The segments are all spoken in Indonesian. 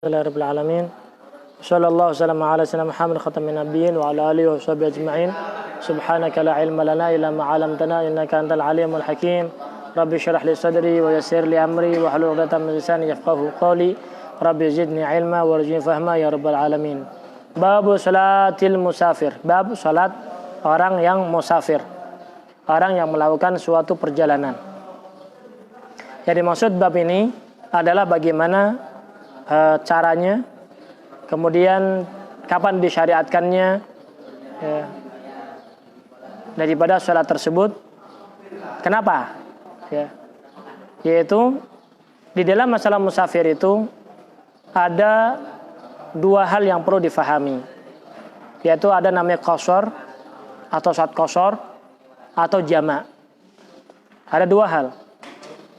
Rabbil alamin. Sallallahu wasallam ala sayyidina Muhammad khatamin nabiyyin wa ala alihi wa sahbihi ajma'in. Subhanaka la ilma lana illa ma 'allamtana innaka antal alimul hakim. Rabbi shrah li sadri wa yassir li amri wa hlul 'uqdatam min lisani yafqahu qawli. Rabbi zidni ilma warzuqni fahma ya rabbal alamin. Babu salatil musafir. Bab salat orang yang musafir. Orang yang melakukan suatu perjalanan. Yang dimaksud bab ini adalah bagaimana caranya, kemudian kapan disyariatkannya daripada sholat tersebut. Kenapa? Yaitu di dalam masalah musafir itu ada dua hal yang perlu difahami, yaitu ada namanya qashar atau sholat qashar atau jama'. Ada dua hal.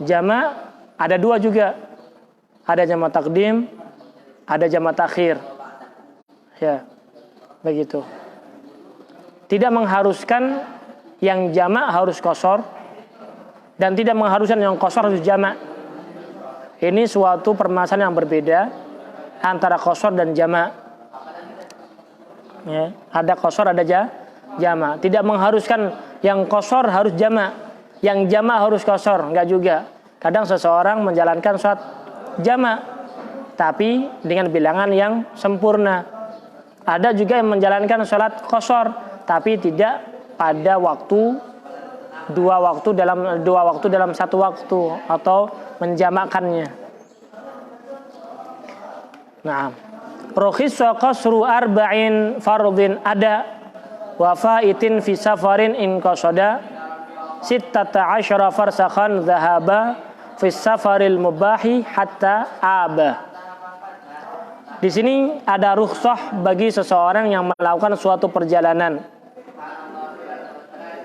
Jama' ada dua juga. Ada jama' takdim, ada jama' takhir. Ya, begitu. Tidak mengharuskan yang jama' harus qashar dan tidak mengharuskan yang qashar harus jama'. Ini suatu permasalahan yang berbeda antara qashar dan jama'. Ya, ada qashar, ada jama'. Tidak mengharuskan yang qashar harus jama', yang jama' harus qashar, enggak juga. Kadang seseorang menjalankan sholat jama' tapi dengan bilangan yang sempurna. Ada juga yang menjalankan sholat qashar tapi tidak pada dua waktu dalam satu waktu atau menjamakkannya. Nah, rukhisa qasru arba'in fardhin ada wa faitin fi safarin in qasada 16 farsakhan dhahaba fi safaril mubahi hatta aba. Di sini ada rukhsah bagi seseorang yang melakukan suatu perjalanan,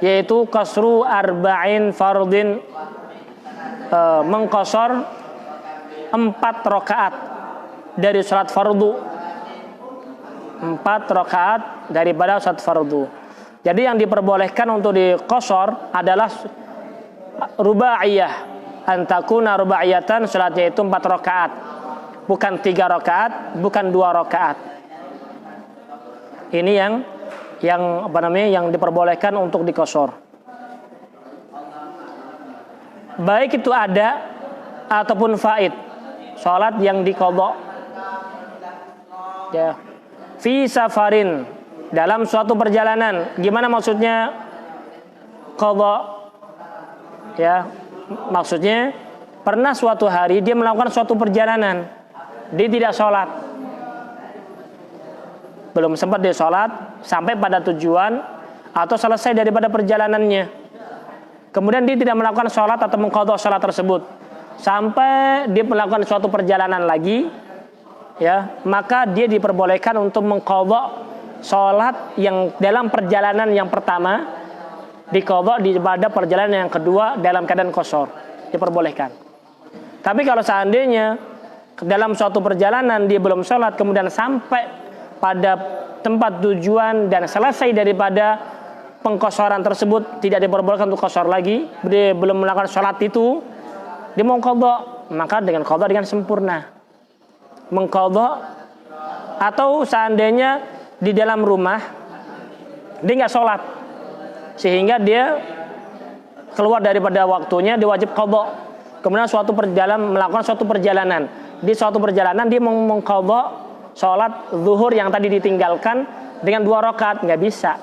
yaitu qasru arba'in fardhin, mengqashar 4 rakaat dari salat fardu. 4 rakaat daripada salat fardu. Jadi yang diperbolehkan untuk diqashar adalah rubaiyah. Antakuna rubaiyatan, salatnya itu 4 rakaat, bukan 3 rakaat, bukan 2 rakaat. Ini yang diperbolehkan untuk diqashar. Baik itu ada ataupun faid, salat yang diqadha. Ya. Fi safarin, dalam suatu perjalanan. Gimana maksudnya qadha? Ya. Maksudnya pernah suatu hari dia melakukan suatu perjalanan, dia tidak sholat, belum sempat dia sholat sampai pada tujuan atau selesai daripada perjalanannya. Kemudian dia tidak melakukan sholat atau mengqadha sholat tersebut sampai dia melakukan suatu perjalanan lagi, ya, maka dia diperbolehkan untuk mengqadha sholat yang dalam perjalanan yang pertama, diqadha pada perjalanan yang kedua dalam keadaan qashar, diperbolehkan. Tapi kalau seandainya dalam suatu perjalanan dia belum sholat, kemudian sampai pada tempat tujuan dan selesai daripada pengqasharan tersebut, tidak diperbolehkan untuk qashar lagi, dia belum melakukan sholat itu, dia mau qadha, maka dengan qadha dengan sempurna. Mengqadha, atau seandainya di dalam rumah dia nggak sholat sehingga dia keluar daripada waktunya, dia wajib qadha. Kemudian melakukan suatu perjalanan. Di suatu perjalanan dia mengqadha sholat zuhur yang tadi ditinggalkan dengan 2 rakaat, nggak bisa.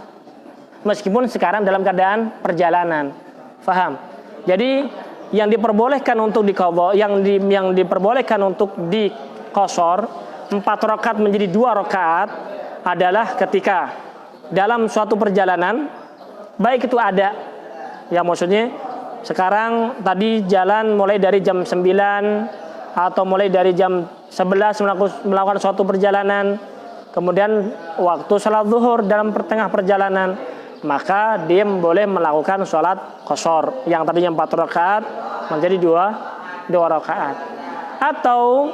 Meskipun sekarang dalam keadaan perjalanan. Faham? Jadi yang diperbolehkan untuk diqadha, yang diperbolehkan untuk diqashar 4 rakaat menjadi 2 rakaat adalah ketika dalam suatu perjalanan, baik itu ada, ya maksudnya sekarang tadi jalan mulai dari jam 9 atau mulai dari jam 11 melakukan suatu perjalanan, kemudian waktu salat zuhur dalam pertengah perjalanan, maka dia boleh melakukan sholat qashar yang tadinya 4 rakaat menjadi 2 rakaat. Atau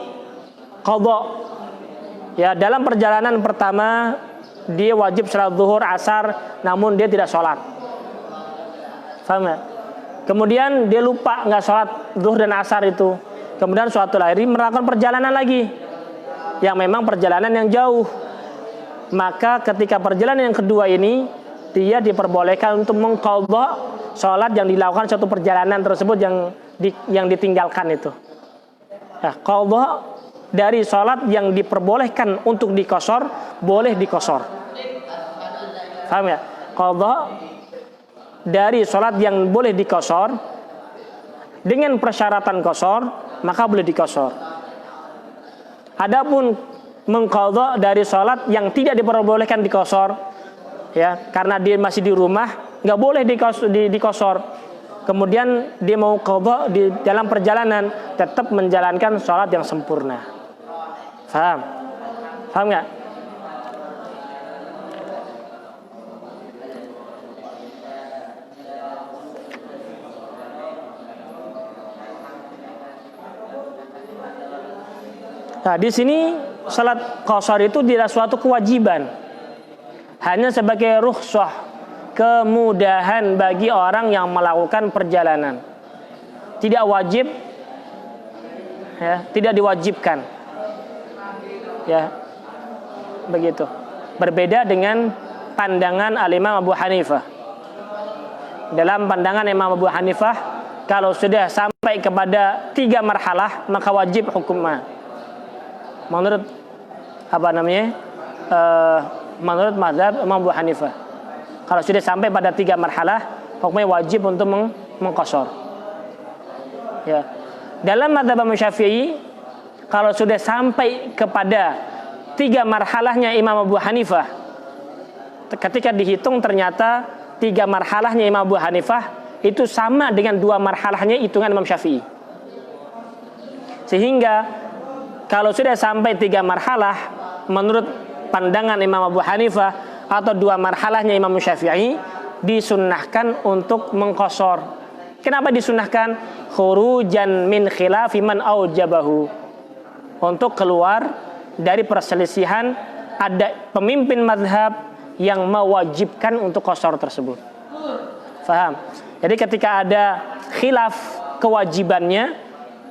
qadha, ya, dalam perjalanan pertama dia wajib salat zuhur asar namun dia tidak sholat. Faham ya? Kemudian dia lupa nggak sholat zuhur dan asar itu. Kemudian suatu hari melakukan perjalanan lagi. yang memang perjalanan yang jauh. Maka ketika perjalanan yang kedua ini, dia diperbolehkan untuk mengqadha sholat yang dilakukan suatu perjalanan tersebut yang ditinggalkan itu. Nah, qadha dari sholat yang diperbolehkan untuk dikosor, boleh dikosor. Paham ya? Qadha dari sholat yang boleh dikosor dengan persyaratan kosor, maka boleh dikosor. Adapun mengqadha dari sholat yang tidak diperbolehkan dikosor, ya, karena dia masih di rumah, nggak boleh dikosor. Kemudian dia mau qadha di dalam perjalanan, tetap menjalankan sholat yang sempurna. Paham? Paham nggak? Nah, di sini salat qashar itu tidak suatu kewajiban, hanya sebagai rukhsah, kemudahan bagi orang yang melakukan perjalanan. Tidak wajib, ya, tidak diwajibkan, ya, begitu. Berbeda dengan pandangan al-Imam Abu Hanifah. Dalam pandangan Imam Abu Hanifah, kalau sudah sampai kepada 3 marhalah maka wajib hukumnya. Menurut menurut mazhab Imam Abu Hanifah, kalau sudah sampai pada 3 marhalah, hukumnya wajib untuk mengqashar. Ya. Dalam mazhab Imam Syafi'i, kalau sudah sampai kepada 3 marhalahnya Imam Abu Hanifah, ketika dihitung ternyata 3 marhalahnya Imam Abu Hanifah itu sama dengan 2 marhalahnya hitungan Imam Syafi'i. Sehingga kalau sudah sampai 3 marhalah menurut pandangan Imam Abu Hanifah atau 2 marhalahnya Imam Syafi'i, disunnahkan untuk mengqashar. Kenapa disunnahkan? Khurujan min khilafi man aujabahu. Untuk keluar dari perselisihan ada pemimpin mazhab yang mewajibkan untuk qashar tersebut. Faham? Jadi ketika ada khilaf kewajibannya,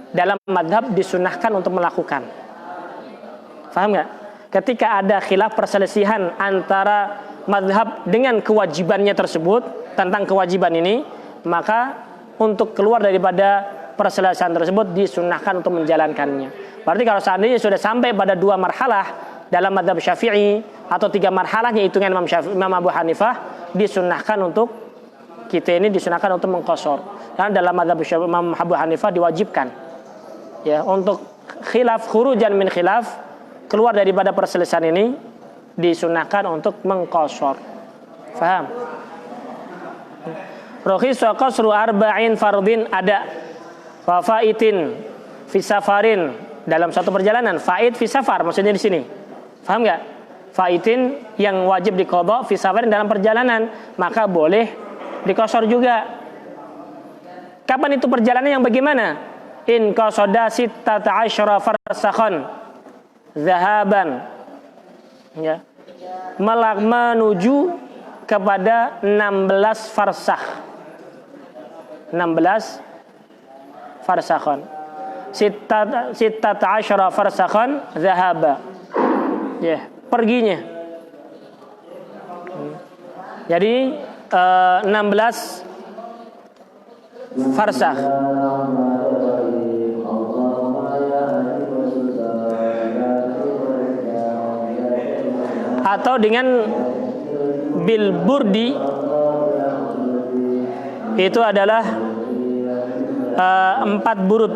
dalam madhab disunnahkan untuk melakukan. Faham nggak? Ketika ada khilaf perselisihan antara madhab dengan kewajibannya tersebut, tentang kewajiban ini, maka untuk keluar daripada perselisihan tersebut disunnahkan untuk menjalankannya. Berarti kalau seandainya sudah sampai pada 2 marhalah dalam madhab Syafi'i atau 3 marhalahnya hitungan Imam Abu Hanifah, disunnahkan untuk kita ini disunnahkan untuk mengqashar. Karena dalam madhab Imam Abu Hanifah diwajibkan, ya, untuk khilaf, khurujan min khilaf, keluar daripada perselisihan ini disunahkan untuk mengqashar. Faham? Rukhisa qasru arba'in fardin ada wa faitin fi safarin, dalam satu perjalanan. Faid fi safar maksudnya di sini. Faham enggak? Faitin yang wajib diqadha fi safarin, dalam perjalanan, maka boleh diqashar juga. Kapan itu perjalanan yang bagaimana? In qasada 16 farsakhan zahaban, ya, menuju kepada 16 farsakh. 16 farsakhan. 16 farsakhan zahaba, ya, perginya. Jadi 16 farsakh. Atau dengan bil burdi itu adalah 4 burud,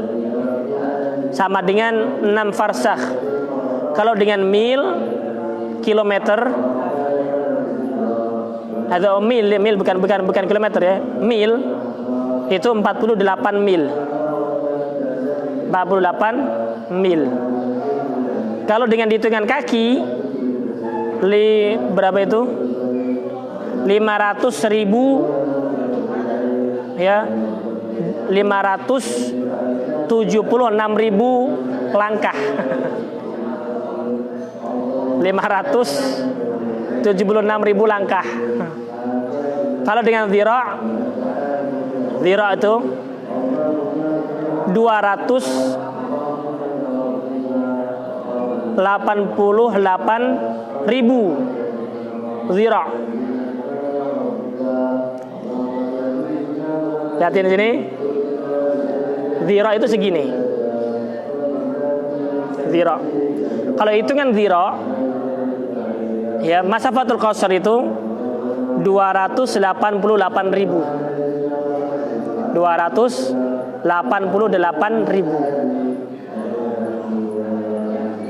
sama dengan 6 farsakh. Kalau dengan mil, kilometer, atau mil bukan kilometer, ya, mil itu 48 mil. 48 mil. Kalau dengan dihitungan kaki, berapa itu? 500.000, ya, 576.000 langkah. 576.000 langkah. Kalau dengan zira' itu 200 88.000 zira'. Lihatin di sini. Zira' itu segini. Zira'. Kalau hitungan zira', ya, masafatul qasar itu 288.000. 288.000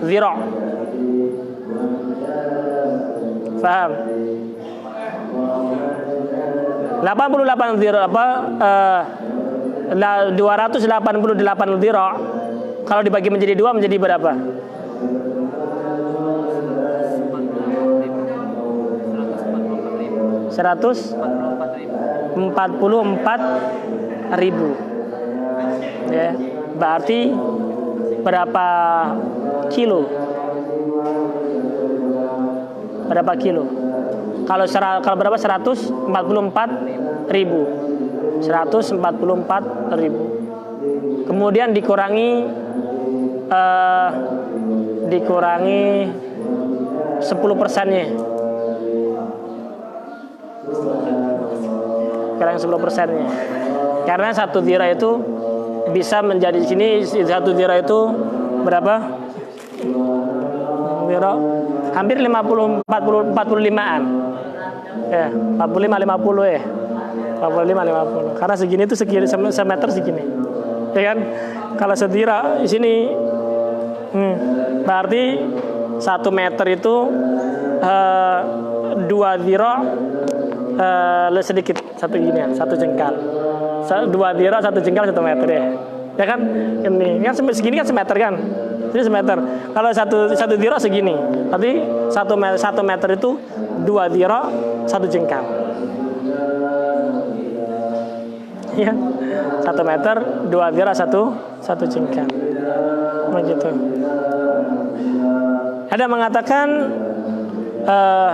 zira'. Paham? 88 zira' apa? 288 zira' kalau dibagi menjadi 2 menjadi berapa? 144.000. Ya, berarti berapa kilo? Berapa kilo? Kalau berapa? 144.000. 144.000. Kemudian dikurangi 10%-nya. Kurang 10%-nya. Karena satu zira itu bisa menjadi di sini, satu zira itu berapa? Zira hampir 45-an. Ya, 45-50 ya. 45-50. Karena segini itu semeter segini. Ya kan? Kalau sedira di sini berarti 1 meter itu 2 zira sedikit, satu ginian, 1 jengkal. 2 zira 1 jengkal 1 meter ya. Ya kan? Ini kan segini kan semeter kan? Ini semeter. Kalau satu zira segini. Berarti 1 meter itu 2 zira 1 jengkal. Ya. 1 meter 2 zira 1 jengkal. Begitu. Ada mengatakan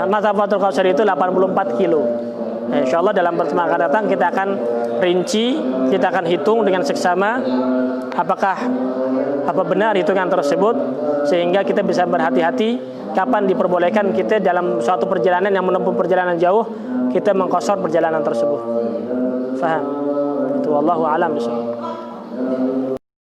masafatul qasar itu 84 kilo. Nah, insyaallah dalam pertemuan akan datang kita akan rinci, kita akan hitung dengan seksama apa benar hitungan tersebut, sehingga kita bisa berhati-hati kapan diperbolehkan kita dalam suatu perjalanan yang menempuh perjalanan jauh kita mengqasar perjalanan tersebut. Faham? Itu wallahu a'lam bishawab.